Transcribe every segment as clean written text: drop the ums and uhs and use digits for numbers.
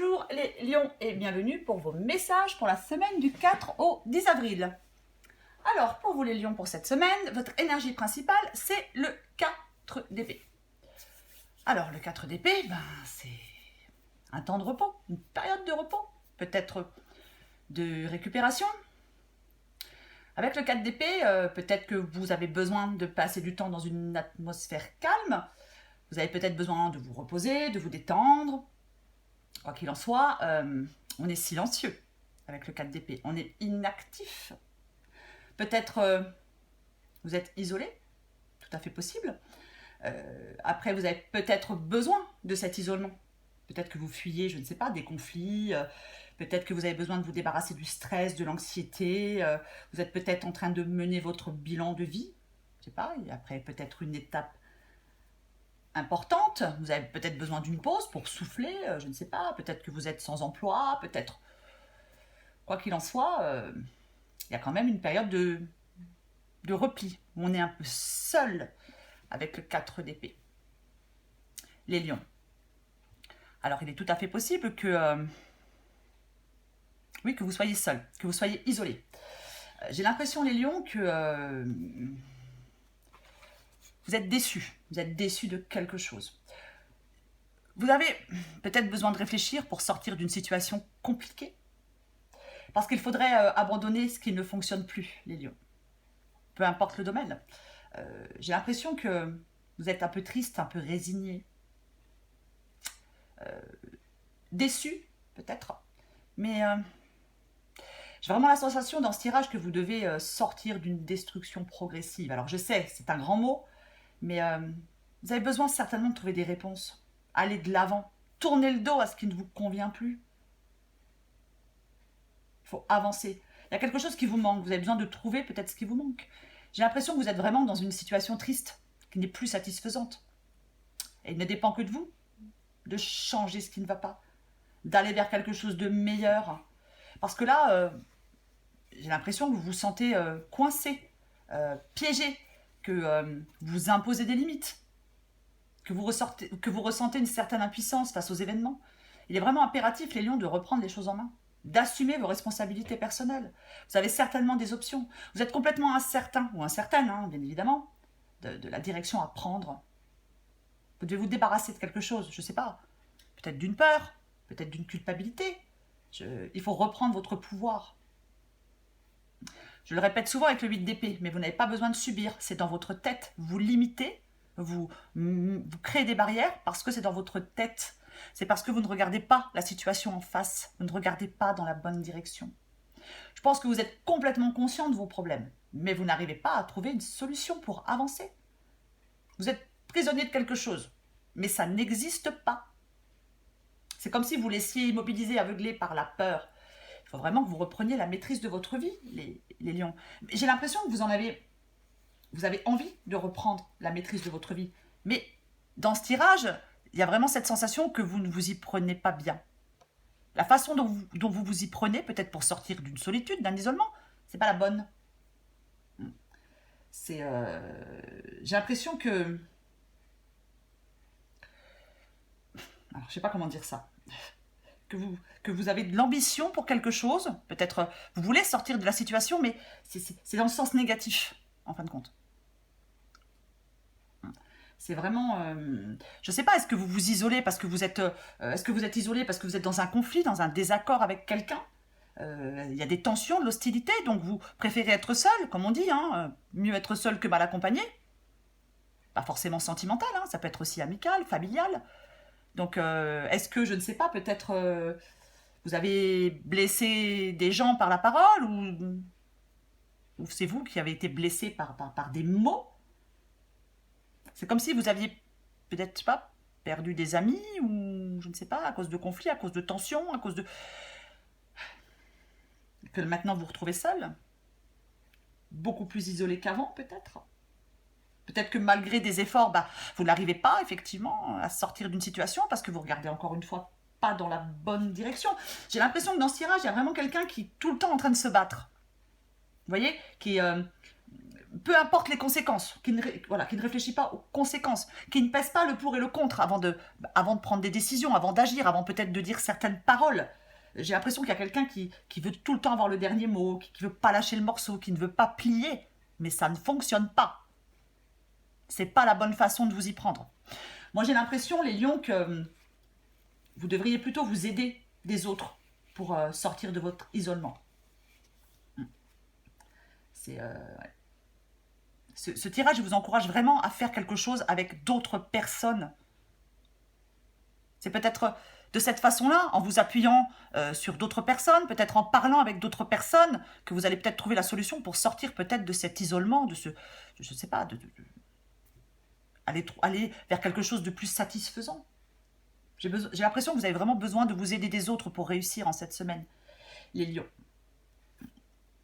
Bonjour les lions et bienvenue pour vos messages pour la semaine du 4 au 10 avril. Alors pour vous les lions pour cette semaine, votre énergie principale c'est le 4 d'épée. Alors le 4 d'épée, c'est un temps de repos, une période de repos, peut-être de récupération. Avec le 4 d'épée, peut-être que vous avez besoin de passer du temps dans une atmosphère calme. Vous avez peut-être besoin de vous reposer, de vous détendre. Quoi qu'il en soit, on est silencieux avec le 4 d'épée. On est inactif. Peut-être vous êtes isolé, tout à fait possible. Après, vous avez peut-être besoin de cet isolement. Peut-être que vous fuyez, je ne sais pas, des conflits. Peut-être que vous avez besoin de vous débarrasser du stress, de l'anxiété. Vous êtes peut-être en train de mener votre bilan de vie. Je ne sais pas, et après peut-être une étape importante, vous avez peut-être besoin d'une pause pour souffler, je ne sais pas, peut-être que vous êtes sans emploi, peut-être, quoi qu'il en soit, il y a quand même une période de repli, où on est un peu seul avec le 4 d'épée. Les lions. Alors il est tout à fait possible que, oui, que vous soyez seul, que vous soyez isolé. J'ai l'impression, les lions, que vous êtes déçus de quelque chose. Vous avez peut-être besoin de réfléchir pour sortir d'une situation compliquée. Parce qu'il faudrait abandonner ce qui ne fonctionne plus, les lions. Peu importe le domaine. J'ai l'impression que vous êtes un peu triste, un peu résigné. Déçu, peut-être. Mais j'ai vraiment la sensation dans ce tirage que vous devez sortir d'une destruction progressive. Alors je sais, c'est un grand mot, mais vous avez besoin certainement de trouver des réponses. Aller de l'avant. Tournez le dos à ce qui ne vous convient plus. Il faut avancer. Il y a quelque chose qui vous manque. Vous avez besoin de trouver peut-être ce qui vous manque. J'ai l'impression que vous êtes vraiment dans une situation triste, qui n'est plus satisfaisante. Et il ne dépend que de vous, de changer ce qui ne va pas, d'aller vers quelque chose de meilleur. Parce que là, j'ai l'impression que vous vous sentez coincé, piégé, que vous imposez des limites, que vous ressentez une certaine impuissance face aux événements. Il est vraiment impératif, les lions, de reprendre les choses en main, d'assumer vos responsabilités personnelles. Vous avez certainement des options. Vous êtes complètement incertain, ou incertaine, bien évidemment, de la direction à prendre. Vous devez vous débarrasser de quelque chose, je ne sais pas. Peut-être d'une peur, peut-être d'une culpabilité. Il faut reprendre votre pouvoir. Je le répète souvent avec le 8 d'épée, mais vous n'avez pas besoin de subir. C'est dans votre tête. Vous limitez, vous créez des barrières parce que c'est dans votre tête. C'est parce que vous ne regardez pas la situation en face. Vous ne regardez pas dans la bonne direction. Je pense que vous êtes complètement conscient de vos problèmes, mais vous n'arrivez pas à trouver une solution pour avancer. Vous êtes prisonnier de quelque chose, mais ça n'existe pas. C'est comme si vous laissiez immobiliser, aveuglé par la peur. Il faut vraiment que vous repreniez la maîtrise de votre vie, les lions. J'ai l'impression que vous avez envie de reprendre la maîtrise de votre vie. Mais dans ce tirage, il y a vraiment cette sensation que vous ne vous y prenez pas bien. La façon dont vous vous y prenez, peut-être pour sortir d'une solitude, d'un isolement, c'est pas la bonne. J'ai l'impression que... Alors, je sais pas comment dire ça. Que vous avez de l'ambition pour quelque chose. Peut-être vous voulez sortir de la situation, mais c'est dans le sens négatif, en fin de compte. C'est vraiment... je ne sais pas, est-ce que vous vous isolez parce que vous êtes... est-ce que vous êtes isolé parce que vous êtes dans un conflit, dans un désaccord avec quelqu'un? Il y a des tensions, de l'hostilité, donc vous préférez être seul, comme on dit, mieux être seul que mal accompagné. Pas forcément sentimental, ça peut être aussi amical, familial. Donc, est-ce que, je ne sais pas, peut-être vous avez blessé des gens par la parole ou c'est vous qui avez été blessé par des mots? C'est comme si vous aviez peut-être pas perdu des amis ou je ne sais pas, à cause de conflits, à cause de tensions, à cause de... Que maintenant vous vous retrouvez seul, beaucoup plus isolé qu'avant peut-être. Peut-être que malgré des efforts, vous n'arrivez pas effectivement à sortir d'une situation parce que vous regardez encore une fois pas dans la bonne direction. J'ai l'impression que dans ce tirage, il y a vraiment quelqu'un qui est tout le temps en train de se battre. Vous voyez, peu importe les conséquences, voilà, qui ne réfléchit pas aux conséquences, qui ne pèse pas le pour et le contre avant de prendre des décisions, avant d'agir, avant peut-être de dire certaines paroles. J'ai l'impression qu'il y a quelqu'un qui veut tout le temps avoir le dernier mot, qui ne veut pas lâcher le morceau, qui ne veut pas plier, mais ça ne fonctionne pas. C'est pas la bonne façon de vous y prendre. Moi, j'ai l'impression, les lions, que vous devriez plutôt vous aider des autres pour sortir de votre isolement. Ouais. Ce tirage, je vous encourage vraiment à faire quelque chose avec d'autres personnes. C'est peut-être de cette façon-là, en vous appuyant sur d'autres personnes, peut-être en parlant avec d'autres personnes, que vous allez peut-être trouver la solution pour sortir peut-être de cet isolement, de ce, je ne sais pas, aller vers quelque chose de plus satisfaisant. J'ai l'impression que vous avez vraiment besoin de vous aider des autres pour réussir en cette semaine, les lions.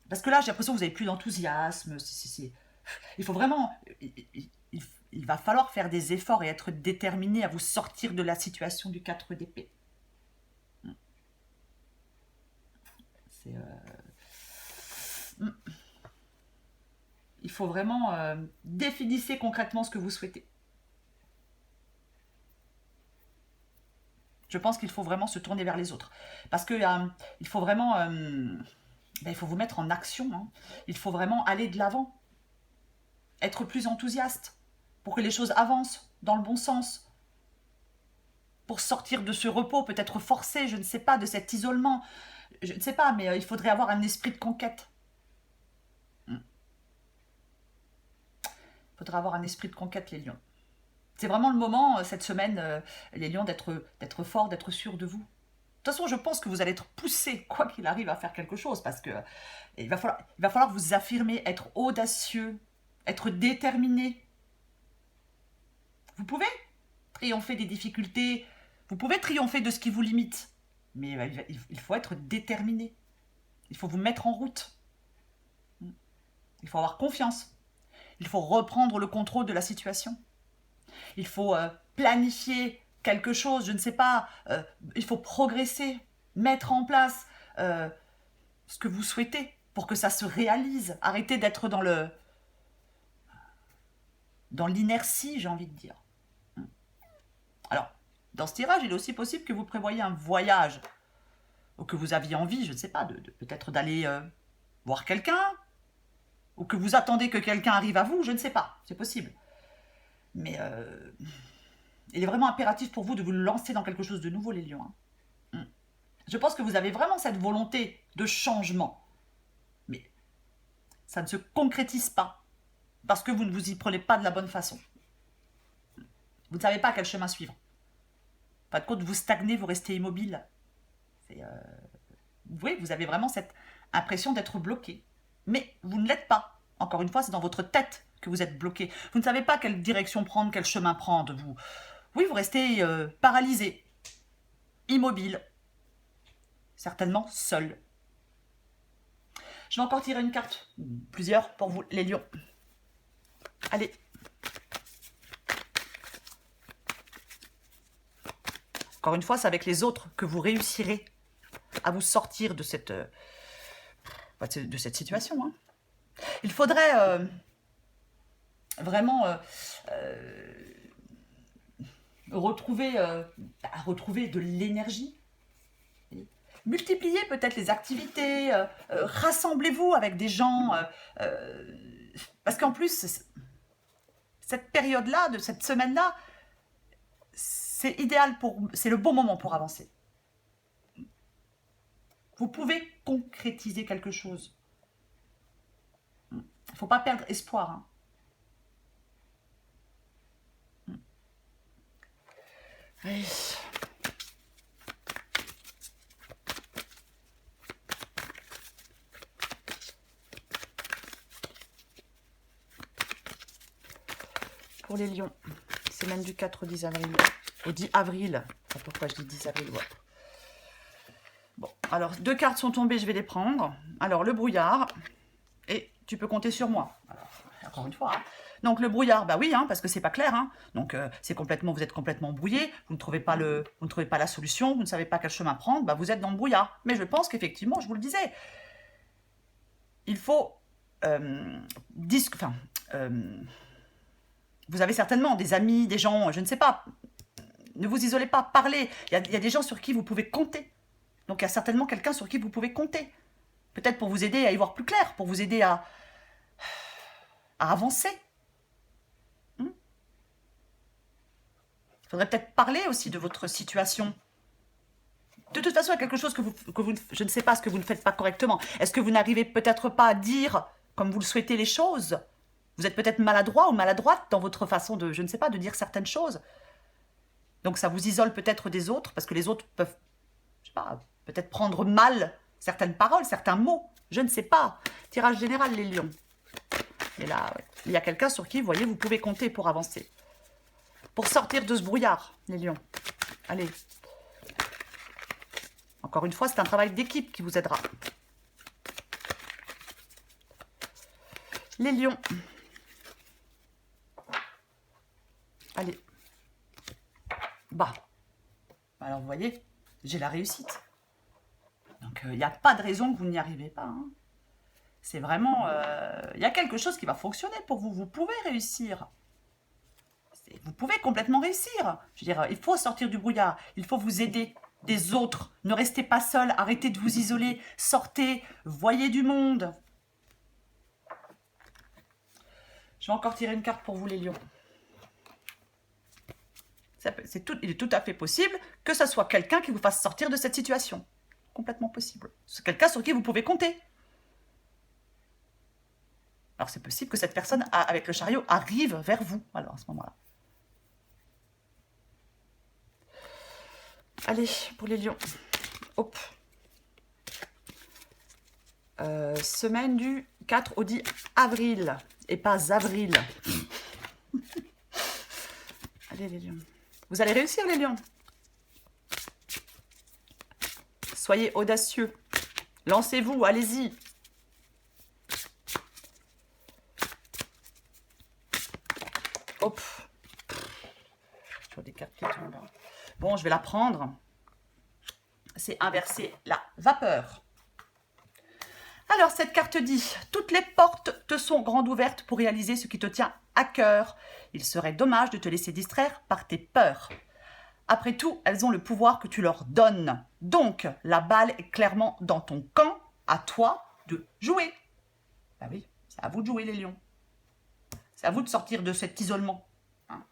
Parce que là, j'ai l'impression que vous n'avez plus d'enthousiasme. Il faut vraiment... Il va falloir faire des efforts et être déterminé à vous sortir de la situation du 4 d'épée. Il faut vraiment définir concrètement ce que vous souhaitez. Je pense qu'il faut vraiment se tourner vers les autres. Parce que il faut vraiment... il faut vous mettre en action. Hein. Il faut vraiment aller de l'avant. Être plus enthousiaste pour que les choses avancent dans le bon sens. Pour sortir de ce repos, peut-être forcé, je ne sais pas, de cet isolement. Je ne sais pas, mais il faudrait avoir un esprit de conquête. Il faudrait avoir un esprit de conquête, les lions. C'est vraiment le moment, cette semaine, les lions, d'être forts, d'être sûrs de vous. De toute façon, je pense que vous allez être poussés, quoi qu'il arrive, à faire quelque chose, parce que il va falloir vous affirmer, être audacieux, être déterminé. Vous pouvez triompher des difficultés, vous pouvez triompher de ce qui vous limite, mais il faut être déterminé. Il faut vous mettre en route. Il faut avoir confiance. Il faut reprendre le contrôle de la situation. Il faut planifier quelque chose, je ne sais pas, il faut progresser, mettre en place ce que vous souhaitez pour que ça se réalise. Arrêtez d'être dans l'inertie, j'ai envie de dire. Alors, dans ce tirage, il est aussi possible que vous prévoyiez un voyage, ou que vous aviez envie, je ne sais pas, peut-être d'aller voir quelqu'un, ou que vous attendez que quelqu'un arrive à vous, je ne sais pas, c'est possible. Mais il est vraiment impératif pour vous de vous lancer dans quelque chose de nouveau, les lions. Hein. Je pense que vous avez vraiment cette volonté de changement. Mais ça ne se concrétise pas parce que vous ne vous y prenez pas de la bonne façon. Vous ne savez pas quel chemin suivre. Pas de compte, vous stagnez, vous restez immobile. Oui, vous avez vraiment cette impression d'être bloqué. Mais vous ne l'êtes pas. Encore une fois, c'est dans votre tête que vous êtes bloqué. Vous ne savez pas quelle direction prendre, quel chemin prendre. Oui, vous restez paralysé, immobile, certainement seul. Je vais encore tirer une carte, plusieurs pour vous, les lions. Allez. Encore une fois, c'est avec les autres que vous réussirez à vous sortir de cette situation. Hein. Il faudrait vraiment retrouver de l'énergie. Multipliez peut-être les activités, rassemblez-vous avec des gens, parce qu'en plus, cette période-là, de cette semaine-là, c'est idéal c'est le bon moment pour avancer. Vous pouvez concrétiser quelque chose. Il ne faut pas perdre espoir. Hein. Oui. Pour les lions, semaine du 4 au 10 avril. Au 10 avril. C'est pourquoi je dis 10 avril. Ouais. Bon, alors 2 cartes sont tombées, je vais les prendre. Alors le brouillard. Et tu peux compter sur moi. Alors, encore une fois. Hein. Donc le brouillard, bah oui, hein, parce que c'est pas clair. Hein. Donc vous êtes complètement brouillé. Vous ne trouvez pas la solution. Vous ne savez pas quel chemin prendre. Bah vous êtes dans le brouillard. Mais je pense qu'effectivement, je vous le disais, il faut enfin, vous avez certainement des amis, des gens, je ne sais pas. Ne vous isolez pas, parlez. Il y a des gens sur qui vous pouvez compter. Donc il y a certainement quelqu'un sur qui vous pouvez compter. Peut-être pour vous aider à y voir plus clair, pour vous aider à avancer. Il faudrait peut-être parler aussi de votre situation. De toute façon, il y a quelque chose je ne sais pas ce que vous ne faites pas correctement. Est-ce que vous n'arrivez peut-être pas à dire comme vous le souhaitez les choses? Vous êtes peut-être maladroit ou maladroite dans votre façon de, je ne sais pas, de dire certaines choses. Donc ça vous isole peut-être des autres, parce que les autres peuvent, je sais pas, peut-être prendre mal certaines paroles, certains mots. Je ne sais pas. Tirage général, les lions. Et là, ouais, il y a quelqu'un sur qui, vous voyez, vous pouvez compter pour avancer. Pour sortir de ce brouillard, les lions. Allez. Encore une fois, c'est un travail d'équipe qui vous aidera. Les lions. Allez. Bah. Alors, vous voyez, j'ai la réussite. Donc, il n'y a pas de raison que vous n'y arrivez pas. Hein. C'est vraiment... Il y a quelque chose qui va fonctionner pour vous. Vous pouvez réussir. Vous pouvez complètement réussir. Je veux dire, il faut sortir du brouillard. Il faut vous aider des autres. Ne restez pas seul. Arrêtez de vous isoler. Sortez. Voyez du monde. Je vais encore tirer une carte pour vous, les lions. Il est tout à fait possible que ce soit quelqu'un qui vous fasse sortir de cette situation. Complètement possible. C'est quelqu'un sur qui vous pouvez compter. Alors c'est possible que cette personne, avec le chariot, arrive vers vous, alors à ce moment-là. Allez, pour les lions. Hop. Semaine du 4 au 10 avril. Et pas avril. Allez, les lions. Vous allez réussir, les lions. Soyez audacieux. Lancez-vous, allez-y. Hop. Je vois des cartes qui tombent. Bon, je vais la prendre. C'est inverser la vapeur. Alors, cette carte dit « Toutes les portes te sont grandes ouvertes pour réaliser ce qui te tient à cœur. Il serait dommage de te laisser distraire par tes peurs. Après tout, elles ont le pouvoir que tu leur donnes. Donc, la balle est clairement dans ton camp. À toi de jouer. » Ben oui, c'est à vous de jouer, les lions. C'est à vous de sortir de cet isolement. Hein.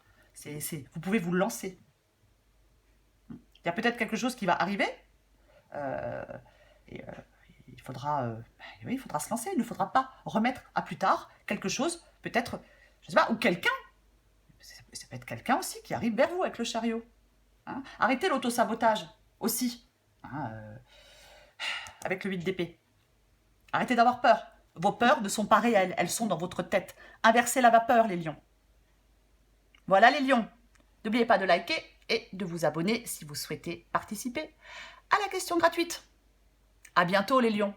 Vous pouvez vous lancer. Il y a peut-être quelque chose qui va arriver. Il faudra se lancer. Il ne faudra pas remettre à plus tard quelque chose, peut-être, je ne sais pas, ou quelqu'un. Ça peut être quelqu'un aussi qui arrive vers vous avec le chariot. Hein. Arrêtez l'autosabotage aussi. Hein, avec le 8 d'épée. Arrêtez d'avoir peur. Vos peurs ne sont pas réelles, elles sont dans votre tête. Inversez la vapeur, les lions. Voilà, les lions. N'oubliez pas de liker et de vous abonner si vous souhaitez participer à la question gratuite. À bientôt, les lions.